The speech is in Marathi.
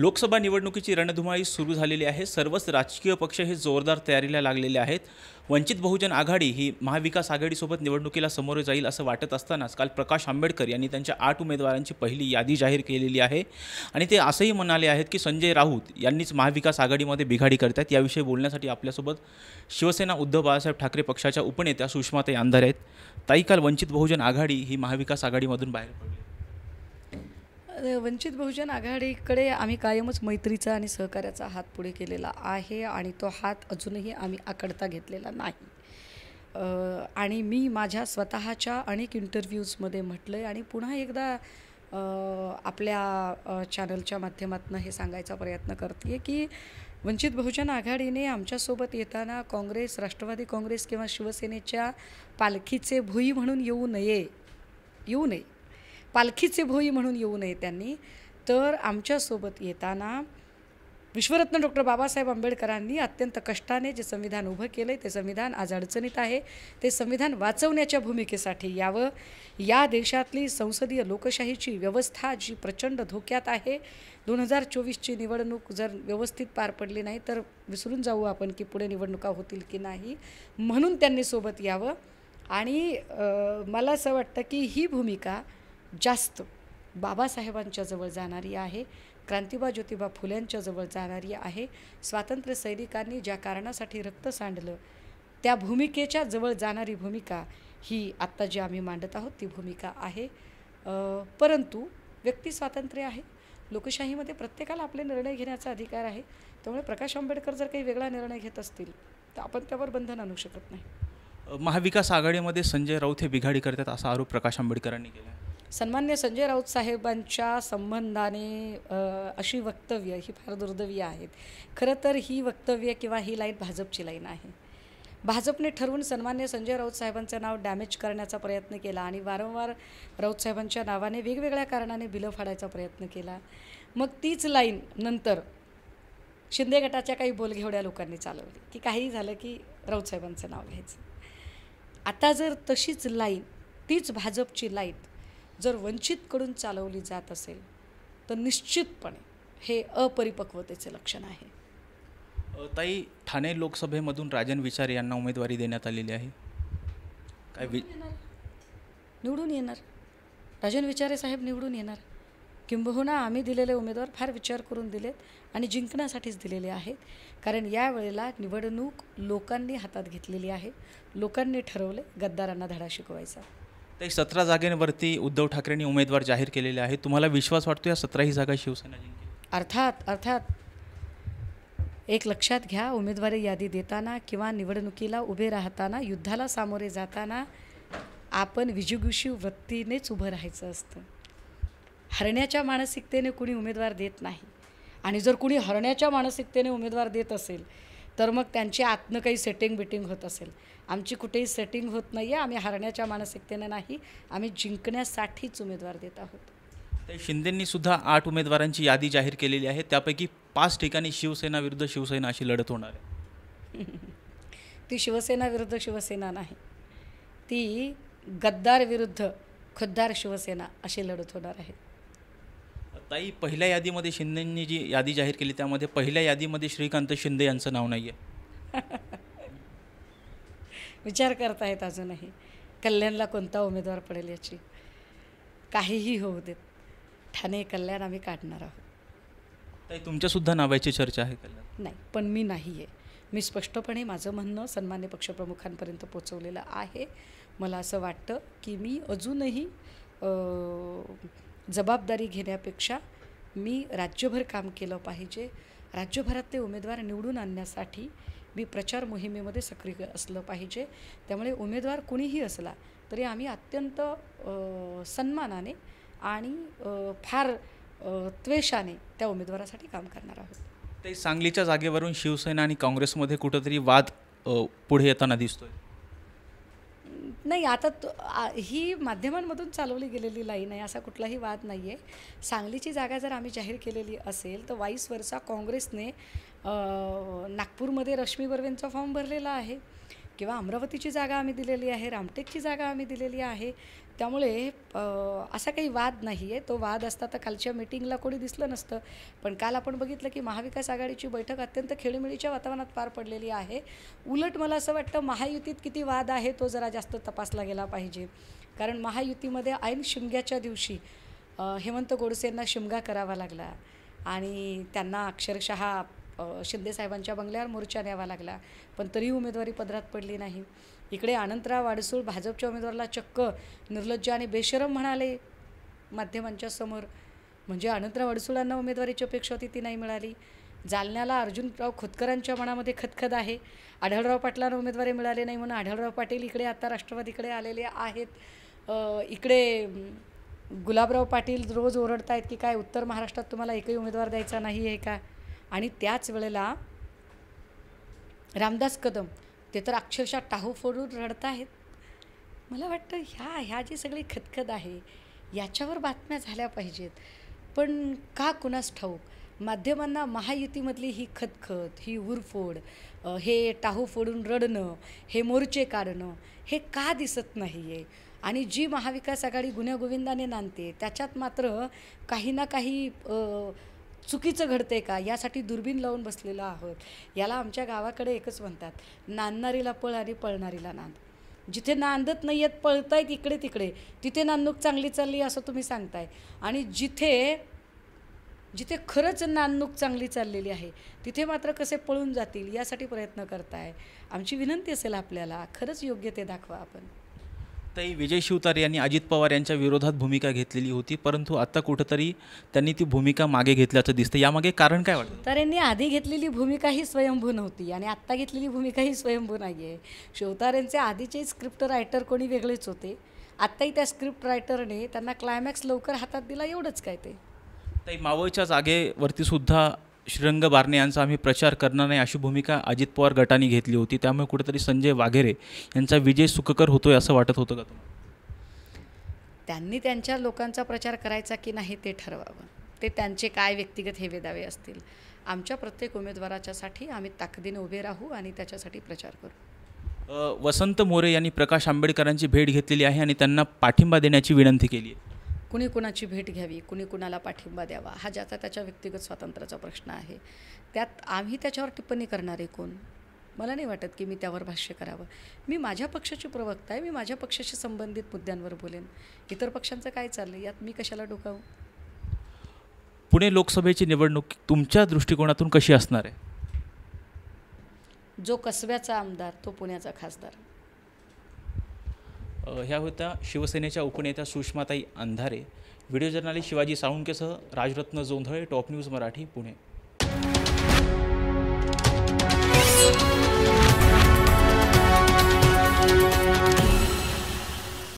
लोकसभा निवडणुकीची रणधुमाळी सुरू झालेली आहे। सर्वच राजकीय पक्ष हे जोरदार तयारीला लागलेले आहेत। वंचित बहुजन आघाडी ही महाविकास आघाडीसोबत निवडणुकीला सामोरे जाईल असं वाटत असतानाच काल प्रकाश आंबेडकर यांनी त्यांच्या 8 उमेदवारांची पहिली यादी जाहीर केलेली आहे आणि ते असंही म्हणाले आहेत की संजय राऊत यांनीच महाविकास आघाडीमध्ये बिघाडी करतात। याविषयी बोलण्यासाठी आपल्यासोबत शिवसेना उद्धव बाळासाहेब ठाकरे पक्षाच्या उपनेत्या सुषमाताई अंधारे आहेत। ताई, काल वंचित बहुजन आघाडी ही महाविकास आघाडीमधून बाहेर पडली। वंचित बहुजन आघाडीकडे आम्ही कायमच मैत्रीचा आणि सहकार्याचा हात पुढे केलेला आहे आणि तो हात अजूनही आम्ही आखडता घेतलेला नाही। आणि मी माझ्या स्वतःच्या अनेक इंटरव्ह्यूजमध्ये म्हटलं आहे आणि पुन्हा एकदा आपल्या चॅनलच्या माध्यमातून हे सांगायचा प्रयत्न करते की वंचित बहुजन आघाडीने आमच्यासोबत येताना काँग्रेस, राष्ट्रवादी काँग्रेस किंवा शिवसेनेच्या पालखीचे भुई म्हणून येऊ नये, पालखीचे भोई म्हणून येऊ नये त्यांनी, तर आमच्यासोबत येताना विश्वरत्न डॉक्टर बाबासाहेब आंबेडकरांनी अत्यंत कष्टाने जे संविधान उभं केलं आहे ते संविधान आज अडचणीत आहे, ते संविधान वाचवण्याच्या भूमिकेसाठी यावं। या देशातली संसदीय लोकशाहीची व्यवस्था जी प्रचंड धोक्यात आहे, 2024ची निवडणूक जर व्यवस्थित पार पडली नाही तर विसरून जाऊ आपण की पुढे निवडणुका होतील की नाही, म्हणून त्यांनी सोबत यावं। आणि मला असं वाटतं की ही भूमिका जास्त बाबासाहेबांच्या जवळ जाणारी आहे, क्रांतिबा ज्योतिबा फुल्यांच्या जवळ जाणारी आहे। स्वातंत्र्य सैनिकांनी ज्या कारणासाठी रक्त सांडलं त्या भूमिकेच्या जवळ जाणारी भूमिका ही आत्ता जी आम्ही मांडत आहोत ती भूमिका आहे। परंतु व्यक्ती स्वातंत्र्य आहे, लोकशाहीमध्ये प्रत्येकाला आपले निर्णय घेण्याचा अधिकार आहे, त्यामुळे प्रकाश आंबेडकर जर काही वेगळा निर्णय घेत असतील तर आपण त्यावर बंधन आणू शकत नाही। महाविकास आघाडीमध्ये संजय राऊत हे बिघाडी करतात असा आरोप प्रकाश आंबेडकरांनी केला। सन्मान्य संजय राऊत साहेबांच्या संबंधाने अशी वक्तव्य ही फार दुर्दैवी आहेत। खरं तर ही वक्तव्य किंवा ही लाईन भाजपची लाईन आहे। भाजपने ठरवून सन्मान्य संजय राऊत साहेबांचं नाव डॅमेज करण्याचा प्रयत्न केला आणि वारंवार राऊत साहेबांच्या नावाने वेगवेगळ्या कारणाने बिलं फाडायचा प्रयत्न केला। मग तीच लाईन नंतर शिंदे गटाच्या काही बोलघेवड्या लोकांनी चालवली की काहीही झालं की राऊत साहेबांचं नाव घ्यायचं। आता जर तशीच लाईन, तीच भाजपची लाईन जर वंचितकडून चालवली जात असेल तर निश्चितपणे हे अपरिपक्वतेचे लक्षण आहे। ताई, ठाणे लोकसभेमधून राजन विचारे यांना उमेदवारी देण्यात आलेली आहे, काय निवडून येणार राजन विचारे साहेब, निवडून येणार। किंबहुना आम्ही दिलेले उमेदवार फार विचार करून दिलेत आणि जिंकण्यासाठीच दिलेले आहेत, कारण यावेळेला निवडणूक लोकांनी हातात घेतलेली आहे। लोकांनी ठरवले गद्दारांना धडा शिकवायचा। तर 17 जागांवरती उद्धव ठाकरेंनी उमेदवार जाहीर केलेले आहेत, तुम्हाला विश्वास वाटतो या 17ही जागा शिवसेना जिंकेल? अर्थात एक लक्षात घ्या, उमेदवारी यादी देताना किंवा निवडणुकीला उभे राहताना, युद्धाला सामोरे जाताना आपण विजिगुषी वृत्तीनेच उभं राहायचं असतं। हरण्याच्या मानसिकतेने कुणी उमेदवार देत नाही आणि जर कुणी हरण्याच्या मानसिकतेने उमेदवार देत असेल तर मग त्यांची आतनं काही सेटिंग होत असेल। आमची कुठेही सेटिंग होत नाही आहे, आम्ही हरण्याच्या मानसिकतेने नाही, आम्ही जिंकण्यासाठीच उमेदवार देत आहोत। तर शिंदेंनी सुद्धा 8 उमेदवारांची यादी जाहीर केलेली आहे, त्यापैकी 5 ठिकाणी शिवसेना विरुद्ध शिवसेना अशी लढत होणार आहे। ती शिवसेना विरुद्ध शिवसेना नाही, ती गद्दार विरुद्ध खुद्दार शिवसेना अशी लढत होणार आहे। ताई, पहिल्या यादीमध्ये शिंदेंनी जी यादी जाहीर केली त्यामध्ये पहिल्या यादीमध्ये श्रीकांत शिंदे यांचं नाव नाही आहे। विचार करतायत अजूनही कल्याणला कोणता उमेदवार पडेल याची। काहीही होऊ देत, ठाणे कल्याण आम्ही काढणार आहोत। ताई, तुमच्यासुद्धा नावाची चर्चा आहे कल्याण? नाही, पण मी नाही आहे। मी स्पष्टपणे माझं म्हणणं सन्मान्य पक्षप्रमुखांपर्यंत पोचवलेलं आहे। मला असं वाटतं की मी अजूनही जबाबदारी घेण्यापेक्षा मी राज्यभर काम केलं पाहिजे। राज्यभरातले उमेदवार निवडून आणण्यासाठी मी प्रचार मोहिमेमध्ये सक्रिय असलं पाहिजे। त्यामुळे उमेदवार कुणीही असला तरी आम्ही अत्यंत सन्मानाने आणि फार त्वेषाने त्या उमेदवारासाठी काम करणार आहोत। ते सांगलीच्या जागेवरून शिवसेना आणि काँग्रेसमध्ये कुठंतरी वाद पुढे येताना दिसतोय। नाही, आता ही माध्यमांमधून चालवली गेलेली लाईन आहे, असा कुठलाही वाद नाही आहे। सांगलीची जागा जर आम्ही जाहीर केलेली असेल तर वाईस वर्सा काँग्रेसने नागपूरमध्ये रश्मी बर्वेंचा फॉर्म भरलेला आहे किंवा अमरावतीची जागा आम्ही दिलेली आहे, रामटेकची जागा आम्ही दिलेली आहे। त्यामुळे असा काही वाद नाही आहे. तो वाद असता तर कालच्या मीटिंगला कोणी दिसलं नसतं. पण काल आपण बघितलं की महाविकास आघाडीची बैठक अत्यंत खेळीमेळीच्या वातावरणात पार पडलेली आहे. उलट मला असं वाटतं महायुतीत किती वाद आहे तो जरा जास्त तपासला गेला पाहिजे. कारण महायुतीमध्ये ऐन शिमग्याच्या दिवशी हेमंत गोडसेंना शिमगा करावा लागला आणि त्यांना अक्षरशः शिंदेसाहेबांच्या बंगल्यावर मोर्चा न्यावा लागला, पण तरीही उमेदवारी पदरात पडली नाही. इकडे अनंतराव अडसूळ भाजपच्या उमेदवाराला चक्क निर्लज्ज आणि बेशरम म्हणाले माध्यमांच्या समोर. म्हणजे अनंतराव अडसूळांना उमेदवारीची अपेक्षा होती, ती नाही मिळाली. जालन्याला अर्जुनराव खोतकरांच्या मनामध्ये खदखद आहे. आढळराव पाटलांना उमेदवारी मिळाली नाही म्हणून आढळराव पाटील इकडे आता राष्ट्रवादीकडे आलेले आहेत. इकडे गुलाबराव पाटील रोज ओरडत आहेत की काय उत्तर महाराष्ट्रात तुम्हाला एकही उमेदवार द्यायचा नाही आहे का. आणि त्याच वेळेला रामदास कदम ते तर अक्षरशः टाहू फोडून रडत आहेत. मला वाटतं ह्या जी सगळी खदखद आहे याच्यावर बातम्या झाल्या पाहिजेत. पण का कुणास ठाऊक माध्यमांना महायुतीमधली ही खदखद, ही उरफोड, हे टाहू फोडून रडणं, हे मोर्चे काढणं हे का दिसत नाही आहे. आणि जी महाविकास आघाडी गुण्यागोविंदाने नांदते त्याच्यात मात्र काही ना काही चुकीचं घडते का यासाठी दुर्बीण लावून बसलेलो आहोत. याला आमच्या गावाकडे एकच म्हणतात, नांदणारीला पळ आणि पळणारीला नांद. जिथे नांदत नाही आहेत, पळत आहेत इकडे तिकडे, तिथे नांदणूक चांगली चालली असं तुम्ही सांगताय. आणि जिथे खरंच नांदणूक चांगली चाललेली आहे तिथे मात्र कसे पळून जातील यासाठी प्रयत्न करताय. आमची विनंती असेल आपल्याला, खरंच योग्य ते दाखवा आपण. ताई, विजय शिवतारे यांनी अजित पवार यांच्या विरोधात भूमिका घेतलेली होती, परंतु आता कुठंतरी त्यांनी ती भूमिका मागे घेतल्याचं दिसतं. यामागे कारण काय वाटतं? तर यांनी आधी घेतलेली भूमिका ही स्वयंभू नव्हती आणि आत्ता घेतलेली भूमिका ही स्वयंभू नाही आहे. शिवतारेंचे आधीचे स्क्रिप्ट रायटर कोणी वेगळेच होते. आत्ताही त्या स्क्रिप्ट रायटरने त्यांना क्लायमॅक्स लवकर हातात दिला, एवढंच काय ते. ताई, मावळच्या जागेवरती सुद्धा श्रीरंग बारणे यांचा आम्ही प्रचार करणार नाही अशी भूमिका अजित पवार गटाने घेतली होती. त्यामुळे कुठेतरी संजय वाघेरे यांचा विजय सुखकर होतोय असं वाटत होतं का तुम्हाला? त्यांनी त्यांच्या लोकांचा प्रचार करायचा की नाही ते ठरवावं. ते त्यांचे काय व्यक्तिगत हेवेदावे असतील. आमच्या प्रत्येक उमेदवाराच्यासाठी आम्ही ताकदीने उभे राहू आणि त्याच्यासाठी प्रचार करू. वसंत मोरे यांनी प्रकाश आंबेडकरांची भेट घेतलेली आहे आणि त्यांना पाठिंबा देण्याची विनंती केली आहे. कुणी कुणाची भेट घ्यावी, कुणी कुणाला पाठिंबा द्यावा हा ज्याचा त्याच्या व्यक्तिगत स्वातंत्र्याचा प्रश्न आहे. त्यात आम्ही त्याच्यावर टिप्पणी करणारे कोण? मला नाही वाटत की मी त्यावर भाष्य करावं. मी माझ्या पक्षाची प्रवक्ता आहे, मी माझ्या पक्षाशी संबंधित मुद्द्यांवर बोलेन. इतर पक्षांचं काय चाललं यात मी कशाला डोकावू. पुणे लोकसभेची निवडणूक तुमच्या दृष्टिकोनातून कशी असणार आहे? जो कसब्याचा आमदार तो पुण्याचा खासदार. ह्या होत्या शिवसेनेच्या उपनेत्या सुषमाताई अंधारे. व्हिडिओ जर्नलिस्ट शिवाजी साळुंकेसह राजरत्न जोंधळे, टॉप न्यूज मराठी, पुणे.